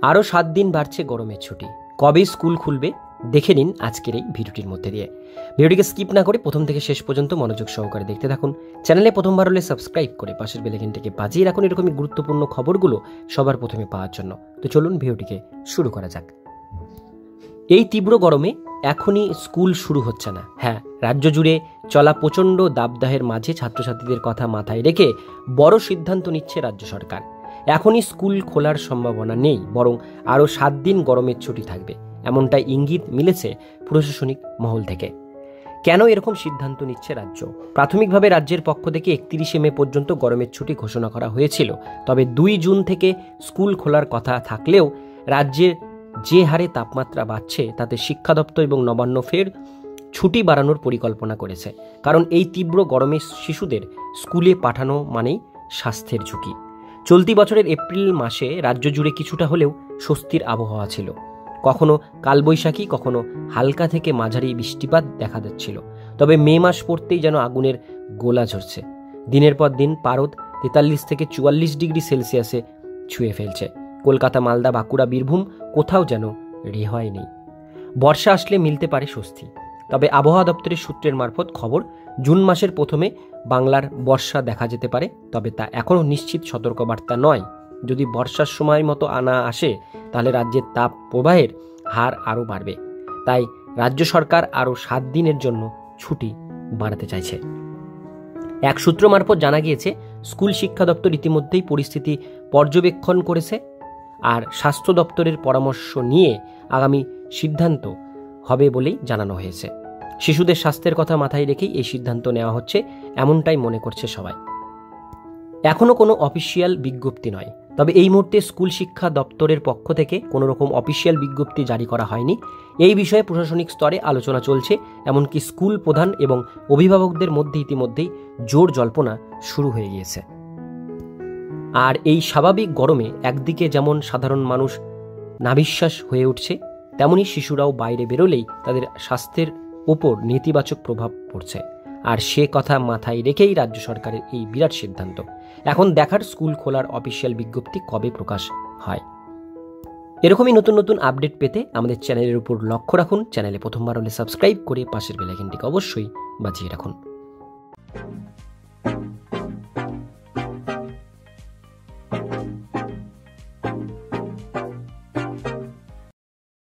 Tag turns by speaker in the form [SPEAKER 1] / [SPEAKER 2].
[SPEAKER 1] আরও 7 দিন বাড়ছে গরমের ছুটি। কবে স্কুল খুলবে দেখে নিন আজকের এই ভিডিওটির মধ্যে দিয়ে। ভিডিওটিকে স্কিপ না করে প্রথম থেকে শেষ পর্যন্ত মনোযোগ সহকারে দেখতে থাকুন। চ্যানেলে প্রথমবার হলে সাবস্ক্রাইব করে পাশের বেল আইকনটিকে বাজিয়ে রাখুন এরকমই গুরুত্বপূর্ণ খবরগুলো সবার প্রথমে পাওয়ার জন্য। তো চলুন ভিডিওটিকে শুরু করা যাক। এই তীব্র গরমে এখনই স্কুল শুরু হচ্ছে না। হ্যাঁ, রাজ্য জুড়ে চলা প্রচণ্ড দাবদাহের মাঝে ছাত্রছাত্রীদের কথা মাথায় রেখে বড় সিদ্ধান্ত নিচ্ছে রাজ্য সরকার। এখনই স্কুল খোলার সম্ভাবনা নেই, বরং আরও 7 দিন গরমের ছুটি থাকবে, এমনটাই ইঙ্গিত মিলেছে প্রশাসনিক মহল থেকে। কেন এরকম সিদ্ধান্ত নিচ্ছে রাজ্য? প্রাথমিকভাবে রাজ্যের পক্ষ থেকে 31শে মে পর্যন্ত গরমের ছুটি ঘোষণা করা হয়েছিল। তবে 2 জুন থেকে স্কুল খোলার কথা থাকলেও রাজ্যের যে হারে তাপমাত্রা বাড়ছে তাতে শিক্ষা দপ্তর এবং নবান্ন ফের ছুটি বাড়ানোর পরিকল্পনা করেছে। কারণ এই তীব্র গরমে শিশুদের স্কুলে পাঠানো মানেই স্বাস্থ্যের ঝুঁকি। চলতি বছরের এপ্রিল মাসে রাজ্য জুড়ে কিছুটা হলেও স্বস্তির আবহাওয়া ছিল। কখনো কালবৈশাখী, কখনো হালকা থেকে মাঝারি বৃষ্টিপাত দেখা যাচ্ছিল। তবে মে মাস পড়তেই যেন আগুনের গোলা ঝরছে। দিনের পর দিন পারদ 43 থেকে 44 ডিগ্রি সেলসিয়াসে ছুঁয়ে ফেলছে। কলকাতা, মালদা, বাঁকুড়া, বীরভূম কোথাও যেন রেহাই নেই। বর্ষা আসলে মিলতে পারে স্বস্তি। তবে আবহাওয়া দপ্তরের সূত্রের মারফত খবর, জুন মাসের প্রথমে বাংলার বর্ষা দেখা যেতে পারে। তবে তা এখনও নিশ্চিত সতর্কবার্তা নয়। যদি বর্ষার সময় মতো আনা আসে তাহলে রাজ্যের তাপ প্রবাহের হার আরও বাড়বে। তাই রাজ্য সরকার আরও 7 দিনের জন্য ছুটি বাড়াতে চাইছে। এক সূত্র মারফত জানা গিয়েছে, স্কুল শিক্ষা দপ্তর ইতিমধ্যেই পরিস্থিতি পর্যবেক্ষণ করেছে আর স্বাস্থ্য দপ্তরের পরামর্শ নিয়ে আগামী সিদ্ধান্ত হবে বলেই জানানো হয়েছে। শিশুদের স্বাস্থ্যের কথা মাথায় রেখেই এই সিদ্ধান্ত নেওয়া হচ্ছে, এমনটাই মনে করছে সবাই। এখনও কোনো অফিসিয়াল বিজ্ঞপ্তি নয়। তবে এই মুহূর্তে স্কুল শিক্ষা দপ্তরের পক্ষ থেকে কোনো রকম অফিসিয়াল বিজ্ঞপ্তি জারি করা হয়নি। এই বিষয়ে প্রশাসনিক স্তরে আলোচনা চলছে। এমনকি স্কুল প্রধান এবং অভিভাবকদের মধ্যে ইতিমধ্যেই জোর জল্পনা শুরু হয়ে গিয়েছে। আর এই স্বাভাবিক গরমে একদিকে যেমন সাধারণ মানুষ নাভিশ্বাস হয়ে উঠছে, তেমনি শিশুরাও বাইরে বেরোলেই তাদের স্বাস্থ্যের ওপর নেতিবাচক প্রভাব পড়ছে। আর সে কথা মাথায় রেখেই রাজ্য সরকারের এই বিরাট সিদ্ধান্ত। এখন দেখার স্কুল খোলার অফিসিয়াল বিজ্ঞপ্তি কবে প্রকাশ হয়। এরকমই নতুন নতুন আপডেট পেতে আমাদের চ্যানেলের উপর লক্ষ্য রাখুন। চ্যানেলে প্রথমবার হলে সাবস্ক্রাইব করে পাশের বেল আইকনটিকে অবশ্যই বাজিয়ে রাখুন।